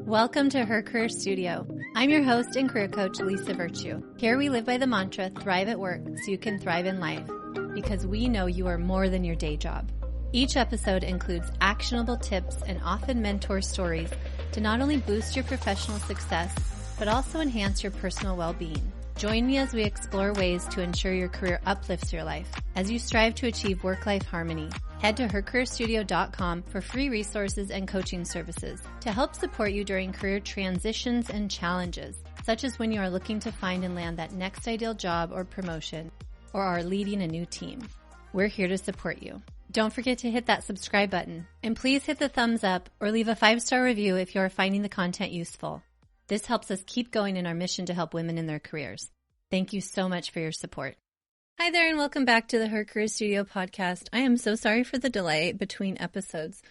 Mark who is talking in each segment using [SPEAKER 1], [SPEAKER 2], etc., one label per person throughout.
[SPEAKER 1] Welcome to Her Career Studio. I'm your host and career coach, Lisa Virtue. Here we live by the mantra, thrive at work so you can thrive in life, because we know you are more than your day job. Each episode includes actionable tips and often mentor stories to not only boost your professional success, but also enhance your personal well-being. Join me as we explore ways to ensure your career uplifts your life as you strive to achieve work-life harmony. Head to hercareerstudio.com for free resources and coaching services to help support you during career transitions and challenges, such as when you are looking to find and land that next ideal job or promotion, or are leading a new team. We're here to support you. Don't forget to hit that subscribe button, and please hit the thumbs up or leave a 5-star review if you are finding the content useful. This helps us keep going in our mission to help women in their careers. Thank you so much for your support. Hi there, and welcome back to the Her Career Studio podcast. I am so sorry for the delay between episodes.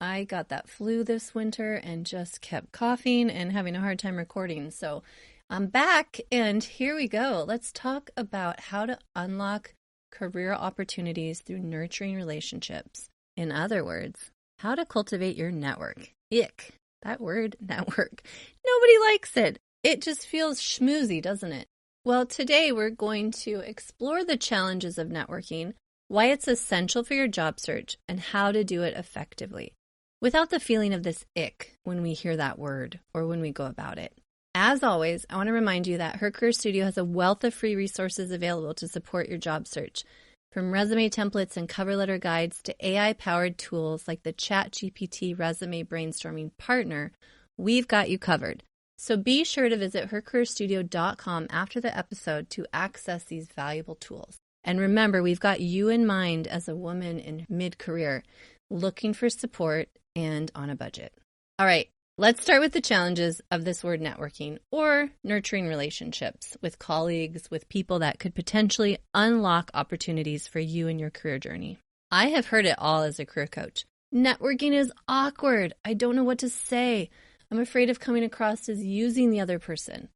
[SPEAKER 1] I got that flu this winter and just kept coughing and having a hard time recording. So I'm back, and here we go. Let's talk about how to unlock career opportunities through nurturing relationships. In other words, how to cultivate your network. Ick. That word, network. Nobody likes it. It just feels schmoozy, doesn't it? Well, today we're going to explore the challenges of networking, why it's essential for your job search, and how to do it effectively without the feeling of this ick when we hear that word or when we go about it. As always, I want to remind you that Her Career Studio has a wealth of free resources available to support your job search, from resume templates and cover letter guides to AI-powered tools like the ChatGPT Resume Brainstorming Partner. We've got you covered. So be sure to visit hercareerstudio.com after the episode to access these valuable tools. And remember, we've got you in mind as a woman in mid-career looking for support and on a budget. All right, let's start with the challenges of this word networking, or nurturing relationships with colleagues, with people that could potentially unlock opportunities for you in your career journey. I have heard it all as a career coach. Networking is awkward. I don't know what to say. I'm afraid of coming across as using the other person.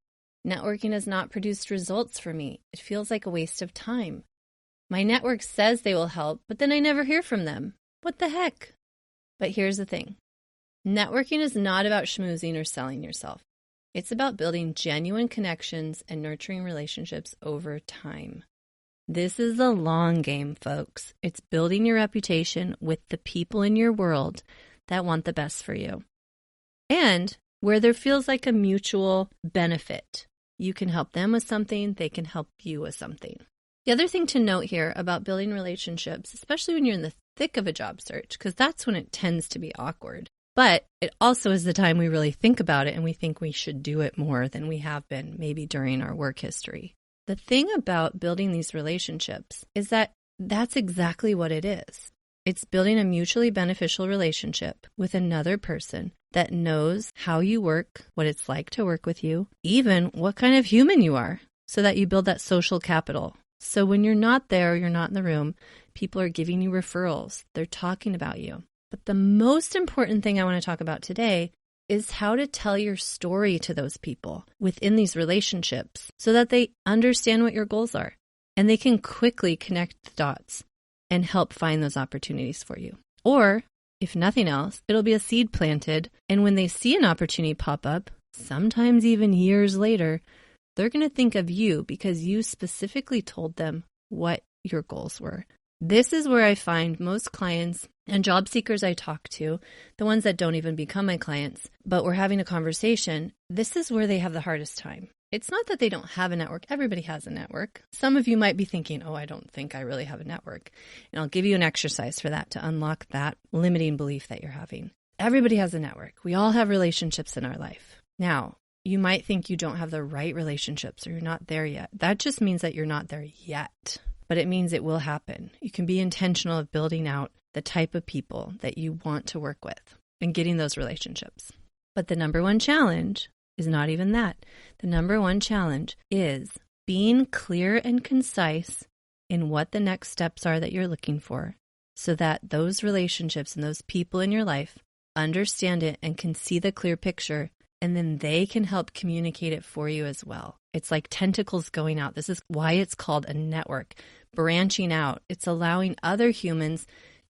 [SPEAKER 1] Networking has not produced results for me. It feels like a waste of time. My network says they will help, but then I never hear from them. What the heck? But here's the thing. Networking is not about schmoozing or selling yourself. It's about building genuine connections and nurturing relationships over time. This is a long game, folks. It's building your reputation with the people in your world that want the best for you. And where there feels like a mutual benefit. You can help them with something, they can help you with something. The other thing to note here about building relationships, especially when you're in the thick of a job search, because that's when it tends to be awkward. But it also is the time we really think about it and we think we should do it more than we have been maybe during our work history. The thing about building these relationships is that that's exactly what it is. It's building a mutually beneficial relationship with another person that knows how you work, what it's like to work with you, even what kind of human you are, so that you build that social capital. So when you're not there, you're not in the room, people are giving you referrals, they're talking about you. But the most important thing I want to talk about today is how to tell your story to those people within these relationships so that they understand what your goals are and they can quickly connect the dots and help find those opportunities for you. Or, if nothing else, it'll be a seed planted, and when they see an opportunity pop up, sometimes even years later, they're going to think of you because you specifically told them what your goals were. This is where I find most clients and job seekers I talk to, the ones that don't even become my clients, but we're having a conversation, this is where they have the hardest time. It's not that they don't have a network. Everybody has a network. Some of you might be thinking, oh, I don't think I really have a network. And I'll give you an exercise for that to unlock that limiting belief that you're having. Everybody has a network. We all have relationships in our life. Now, you might think you don't have the right relationships or you're not there yet. That just means that you're not there yet, but it means it will happen. You can be intentional of building out the type of people that you want to work with and getting those relationships. But the number one challenge is not even that. The number one challenge is being clear and concise in what the next steps are that you're looking for so that those relationships and those people in your life understand it and can see the clear picture, and then they can help communicate it for you as well. It's like tentacles going out. This is why it's called a network, branching out. It's allowing other humans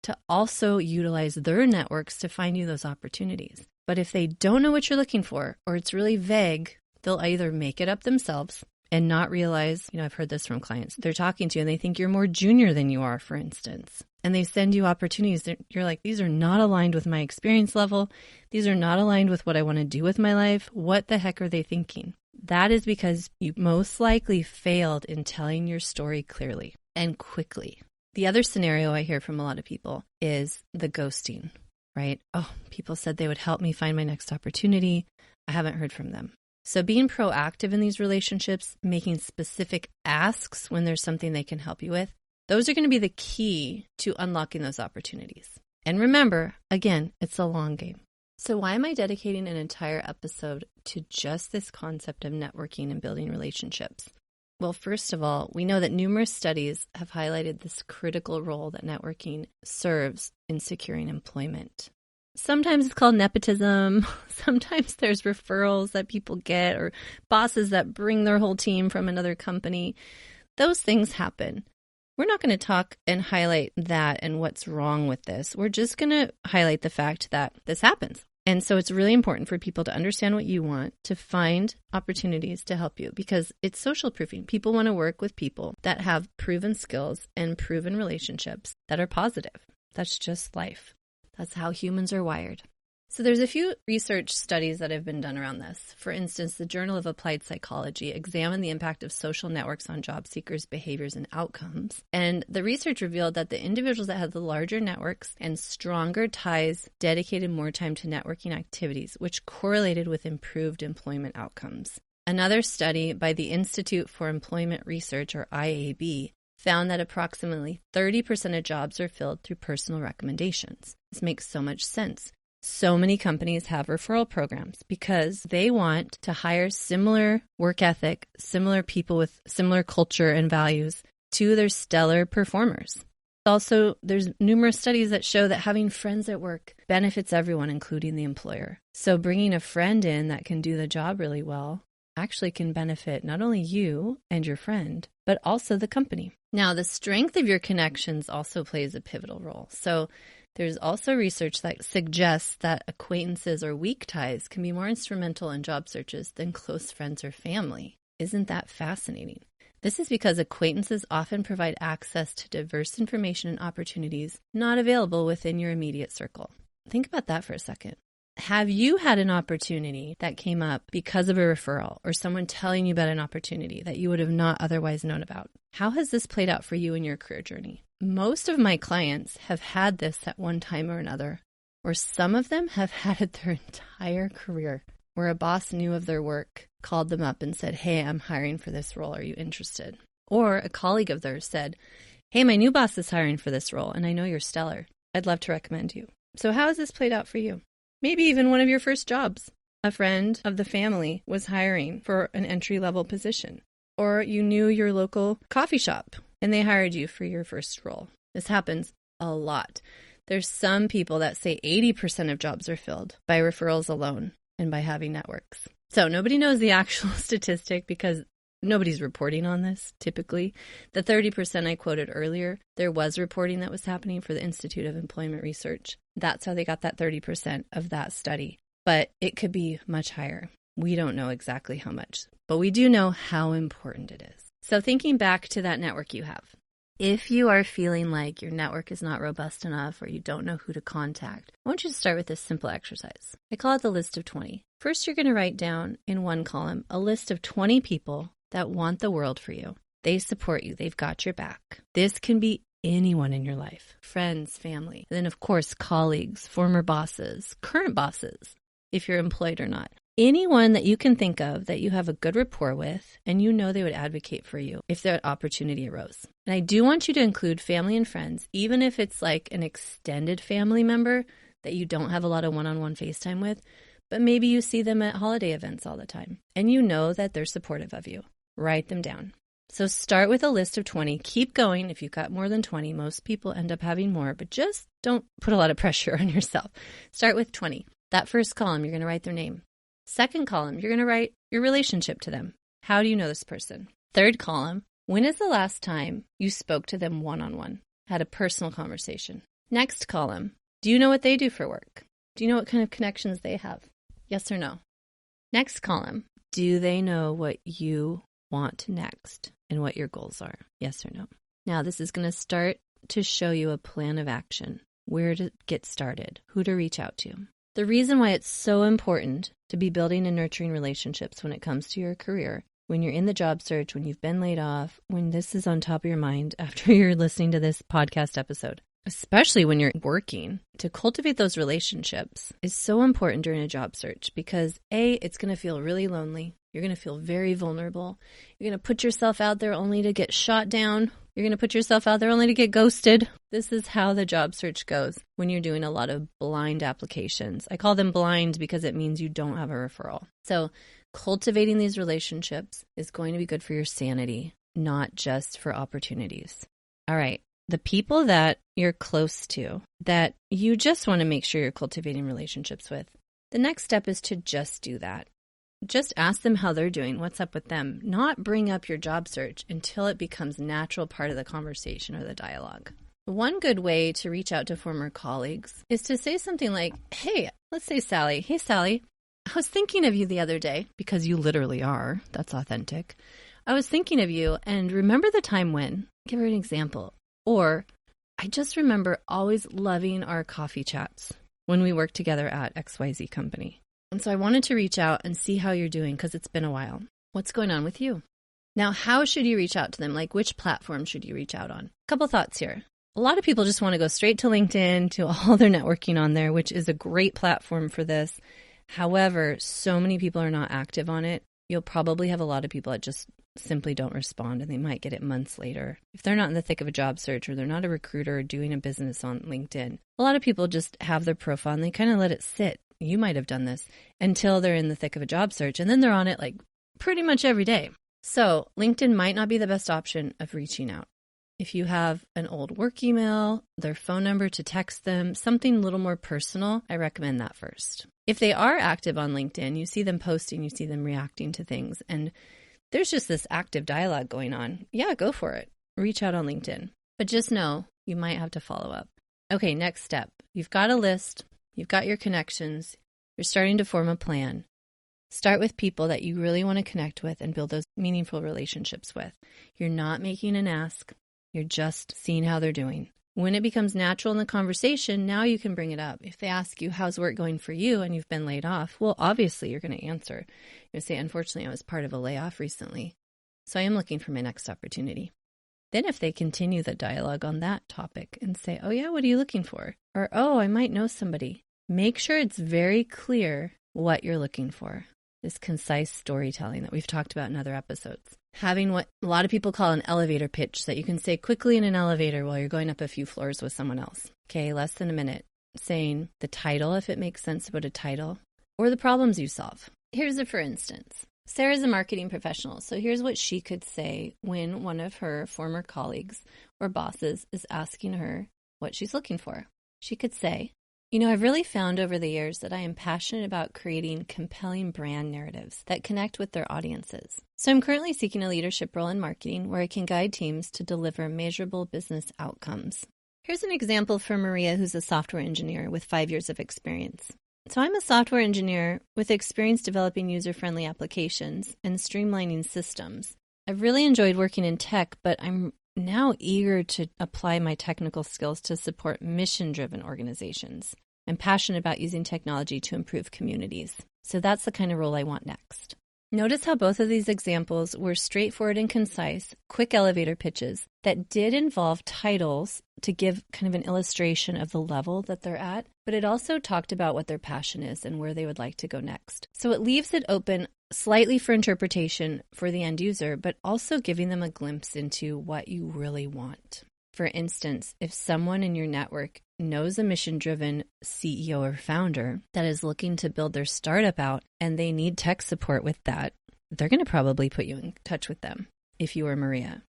[SPEAKER 1] to also utilize their networks to find you those opportunities. But if they don't know what you're looking for, or it's really vague, they'll either make it up themselves and not realize, I've heard this from clients. They're talking to you and they think you're more junior than you are, for instance. And they send you opportunities that you're like, these are not aligned with my experience level. These are not aligned with what I want to do with my life. What the heck are they thinking? That is because you most likely failed in telling your story clearly and quickly. The other scenario I hear from a lot of people is the ghosting, right? Oh, people said they would help me find my next opportunity. I haven't heard from them. So being proactive in these relationships, making specific asks when there's something they can help you with, those are going to be the key to unlocking those opportunities. And remember, again, it's a long game. So why am I dedicating an entire episode to just this concept of networking and building relationships? Well, first of all, we know that numerous studies have highlighted this critical role that networking serves in securing employment. Sometimes it's called nepotism. Sometimes there's referrals that people get or bosses that bring their whole team from another company. Those things happen. We're not going to talk and highlight that and what's wrong with this. We're just going to highlight the fact that this happens. And so it's really important for people to understand what you want, to find opportunities to help you, because it's social proofing. People want to work with people that have proven skills and proven relationships that are positive. That's just life. That's how humans are wired. So there's a few research studies that have been done around this. For instance, the Journal of Applied Psychology examined the impact of social networks on job seekers' behaviors and outcomes. And the research revealed that the individuals that had the larger networks and stronger ties dedicated more time to networking activities, which correlated with improved employment outcomes. Another study by the Institute for Employment Research, or IAB, found that approximately 30% of jobs are filled through personal recommendations. This makes so much sense. So many companies have referral programs because they want to hire similar work ethic, similar people with similar culture and values to their stellar performers. Also, there's numerous studies that show that having friends at work benefits everyone, including the employer. So bringing a friend in that can do the job really well actually can benefit not only you and your friend, but also the company. Now, the strength of your connections also plays a pivotal role. So there's also research that suggests that acquaintances or weak ties can be more instrumental in job searches than close friends or family. Isn't that fascinating? This is because acquaintances often provide access to diverse information and opportunities not available within your immediate circle. Think about that for a second. Have you had an opportunity that came up because of a referral or someone telling you about an opportunity that you would have not otherwise known about? How has this played out for you in your career journey? Most of my clients have had this at one time or another, or some of them have had it their entire career, where a boss knew of their work, called them up and said, "Hey, I'm hiring for this role. Are you interested?" Or a colleague of theirs said, "Hey, my new boss is hiring for this role, and I know you're stellar. I'd love to recommend you." So how has this played out for you? Maybe even one of your first jobs. A friend of the family was hiring for an entry-level position. Or you knew your local coffee shop and they hired you for your first role. This happens a lot. There's some people that say 80% of jobs are filled by referrals alone and by having networks. So nobody knows the actual statistic because nobody's reporting on this typically. The 30% I quoted earlier, there was reporting that was happening for the Institute of Employment Research. That's how they got that 30% of that study. But it could be much higher. We don't know exactly how much, but we do know how important it is. So thinking back to that network you have, if you are feeling like your network is not robust enough or you don't know who to contact, I want you to start with this simple exercise. I call it the list of 20. First, you're going to write down in one column a list of 20 people that want the world for you. They support you. They've got your back. This can be anyone in your life, friends, family, and then of course, colleagues, former bosses, current bosses, if you're employed or not. Anyone that you can think of that you have a good rapport with and you know they would advocate for you if that opportunity arose. And I do want you to include family and friends, even if it's like an extended family member that you don't have a lot of one-on-one FaceTime with, but maybe you see them at holiday events all the time and you know that they're supportive of you. Write them down. So start with a list of 20. Keep going. If you've got more than 20, most people end up having more, but just don't put a lot of pressure on yourself. Start with 20. That first column, you're going to write their name. Second column, you're going to write your relationship to them. How do you know this person? Third column, when is the last time you spoke to them one-on-one, had a personal conversation? Next column, do you know what they do for work? Do you know what kind of connections they have? Yes or no? Next column. Do they know what you want next and what your goals are? Yes or no? Now, this is going to start to show you a plan of action, where to get started, who to reach out to. The reason why it's so important to be building and nurturing relationships when it comes to your career, when you're in the job search, when you've been laid off, when this is on top of your mind after you're listening to this podcast episode, especially when you're working, to cultivate those relationships is so important during a job search because A, it's going to feel really lonely. You're going to feel very vulnerable. You're going to put yourself out there only to get shot down. You're going to put yourself out there only to get ghosted. This is how the job search goes when you're doing a lot of blind applications. I call them blind because it means you don't have a referral. So cultivating these relationships is going to be good for your sanity, not just for opportunities. All right. The people that you're close to, that you just want to make sure you're cultivating relationships with, the next step is to just do that. Just ask them how they're doing, what's up with them, not bring up your job search until it becomes a natural part of the conversation or the dialogue. One good way to reach out to former colleagues is to say something like, hey, let's say Sally. Hey, Sally, I was thinking of you the other day, because you literally are. That's authentic. I was thinking of you, and remember the time when? Give her an example. Or, I just remember always loving our coffee chats when we worked together at XYZ company. And so I wanted to reach out and see how you're doing because it's been a while. What's going on with you? Now, how should you reach out to them? Like, which platform should you reach out on? A couple thoughts here. A lot of people just want to go straight to LinkedIn, to all their networking on there, which is a great platform for this. However, so many people are not active on it. You'll probably have a lot of people that just simply don't respond, and they might get it months later. If they're not in the thick of a job search or they're not a recruiter or doing a business on LinkedIn, a lot of people just have their profile and they kind of let it sit. You might have done this until they're in the thick of a job search, and then they're on it like pretty much every day. So LinkedIn might not be the best option of reaching out. If you have an old work email, their phone number to text them, something a little more personal, I recommend that first. If they are active on LinkedIn, you see them posting, you see them reacting to things, and there's just this active dialogue going on. Yeah, go for it. Reach out on LinkedIn. But just know you might have to follow up. Okay, next step. You've got a list. You've got your connections. You're starting to form a plan. Start with people that you really want to connect with and build those meaningful relationships with. You're not making an ask. You're just seeing how they're doing. When it becomes natural in the conversation, now you can bring it up. If they ask you, how's work going for you, and you've been laid off, well, obviously you're going to answer. You're going to say, unfortunately, I was part of a layoff recently, so I am looking for my next opportunity. Then if they continue the dialogue on that topic and say, oh yeah, what are you looking for? Or, oh, I might know somebody. Make sure it's very clear what you're looking for. This concise storytelling that we've talked about in other episodes. Having what a lot of people call an elevator pitch that you can say quickly in an elevator while you're going up a few floors with someone else. Okay, less than a minute. Saying the title, if it makes sense about a title, or the problems you solve. Here's a for instance. Sarah's a marketing professional, so here's what she could say when one of her former colleagues or bosses is asking her what she's looking for. She could say, I've really found over the years that I am passionate about creating compelling brand narratives that connect with their audiences. So I'm currently seeking a leadership role in marketing where I can guide teams to deliver measurable business outcomes. Here's an example for Maria, who's a software engineer with 5 years of experience. So I'm a software engineer with experience developing user-friendly applications and streamlining systems. I've really enjoyed working in tech, but I'm now eager to apply my technical skills to support mission-driven organizations. I'm passionate about using technology to improve communities. So that's the kind of role I want next. Notice how both of these examples were straightforward and concise, quick elevator pitches that did involve titles to give kind of an illustration of the level that they're at, but it also talked about what their passion is and where they would like to go next. So it leaves it open slightly for interpretation for the end user, but also giving them a glimpse into what you really want. For instance, if someone in your network knows a mission-driven CEO or founder that is looking to build their startup out and they need tech support with that, they're going to probably put you in touch with them if you were Maria.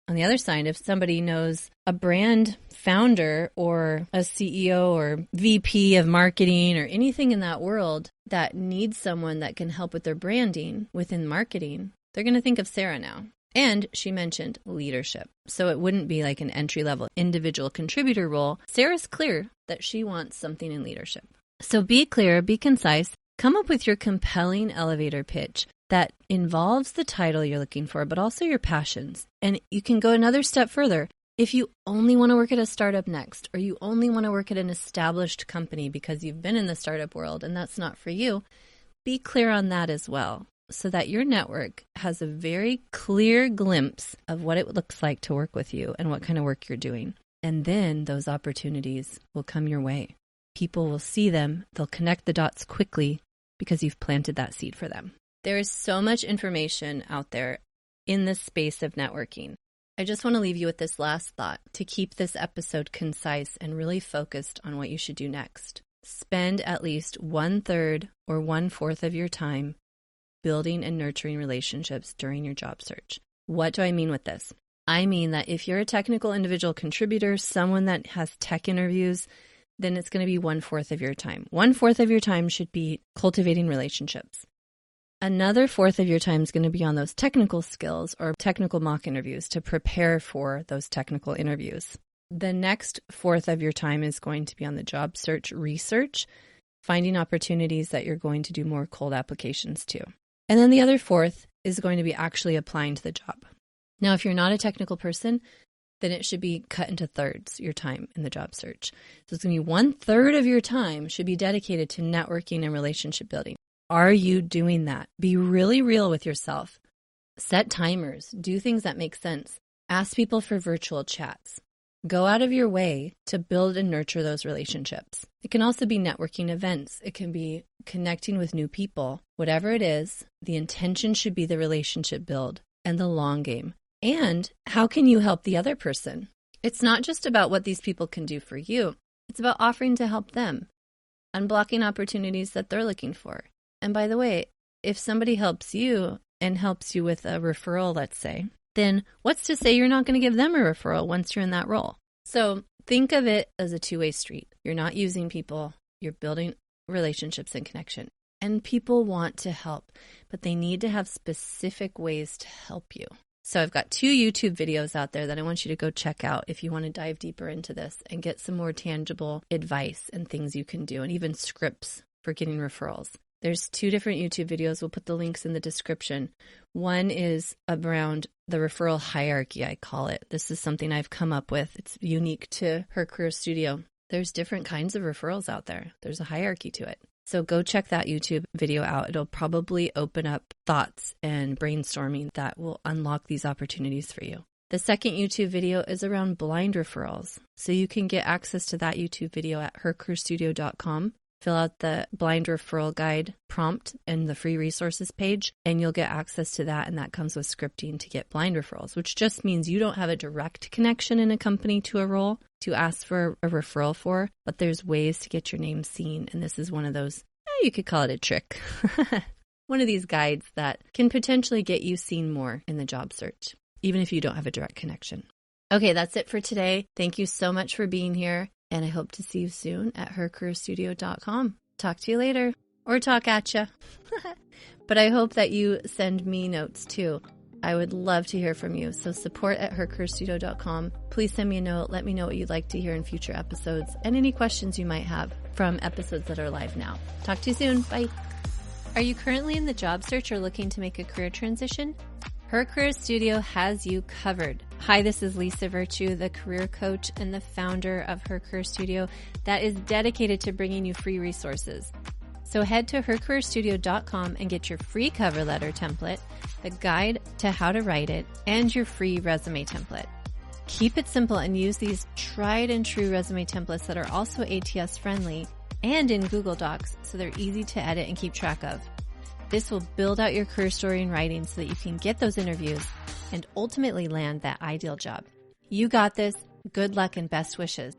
[SPEAKER 1] On the other side, if somebody knows a brand founder or a CEO or VP of marketing or anything in that world that needs someone that can help with their branding within marketing, they're going to think of Sarah now. And she mentioned leadership. So it wouldn't be like an entry-level individual contributor role. Sarah's clear that she wants something in leadership. So be clear, be concise, come up with your compelling elevator pitch that involves the title you're looking for, but also your passions. And you can go another step further. If you only want to work at a startup next, or you only want to work at an established company because you've been in the startup world and that's not for you, be clear on that as well, so that your network has a very clear glimpse of what it looks like to work with you and what kind of work you're doing. And then those opportunities will come your way. People will see them, they'll connect the dots quickly because you've planted that seed for them. There is so much information out there in this space of networking. I just want to leave you with this last thought to keep this episode concise and really focused on what you should do next. Spend at least 1/3 or 1/4 of your time building and nurturing relationships during your job search. What do I mean with this? I mean that if you're a technical individual contributor, someone that has tech interviews, then it's going to be 1/4 of your time. 1/4 of your time should be cultivating relationships. Another 1/4 of your time is going to be on those technical skills or technical mock interviews to prepare for those technical interviews. The next 1/4 of your time is going to be on the job search research, finding opportunities that you're going to do more cold applications to. And then the other 1/4 is going to be actually applying to the job. Now, if you're not a technical person, then it should be cut into thirds, your time in the job search. So it's going to be 1/3 of your time should be dedicated to networking and relationship building. Are you doing that? Be really real with yourself. Set timers. Do things that make sense. Ask people for virtual chats. Go out of your way to build and nurture those relationships. It can also be networking events. It can be connecting with new people. Whatever it is, the intention should be the relationship build and the long game. And how can you help the other person? It's not just about what these people can do for you. It's about offering to help them, unblocking opportunities that they're looking for. And by the way, if somebody helps you and helps you with a referral, let's say, then what's to say you're not going to give them a referral once you're in that role? So think of it as a two-way street. You're not using people, you're building relationships and connection. And people want to help, but they need to have specific ways to help you. So I've got 2 YouTube videos out there that I want you to go check out if you want to dive deeper into this and get some more tangible advice and things you can do, and even scripts for getting referrals. There's 2 different YouTube videos. We'll put the links in the description. One is around the referral hierarchy, I call it. This is something I've come up with. It's unique to Her Career Studio. There's different kinds of referrals out there. There's a hierarchy to it. So go check that YouTube video out. It'll probably open up thoughts and brainstorming that will unlock these opportunities for you. The second YouTube video is around blind referrals. So you can get access to that YouTube video at hercareerstudio.com. Fill out the blind referral guide prompt in the free resources page, and you'll get access to that. And that comes with scripting to get blind referrals, which just means you don't have a direct connection in a company to a role to ask for a referral for, but there's ways to get your name seen. And this is one of those, you could call it a trick, one of these guides that can potentially get you seen more in the job search, even if you don't have a direct connection. Okay, that's it for today. Thank you so much for being here. And I hope to see you soon at hercareerstudio.com. Talk to you later, or talk at you. But I hope that you send me notes too. I would love to hear from you. So support at hercareerstudio.com. Please send me a note. Let me know what you'd like to hear in future episodes and any questions you might have from episodes that are live now. Talk to you soon. Bye. Are you currently in the job search or looking to make a career transition? Her Career Studio has you covered. Hi, this is Lisa Virtue, the career coach and the founder of Her Career Studio that is dedicated to bringing you free resources. So head to hercareerstudio.com and get your free cover letter template, the guide to how to write it, and your free resume template. Keep it simple and use these tried and true resume templates that are also ATS friendly and in Google Docs so they're easy to edit and keep track of. This will build out your career story in writing so that you can get those interviews and ultimately land that ideal job. You got this. Good luck and best wishes.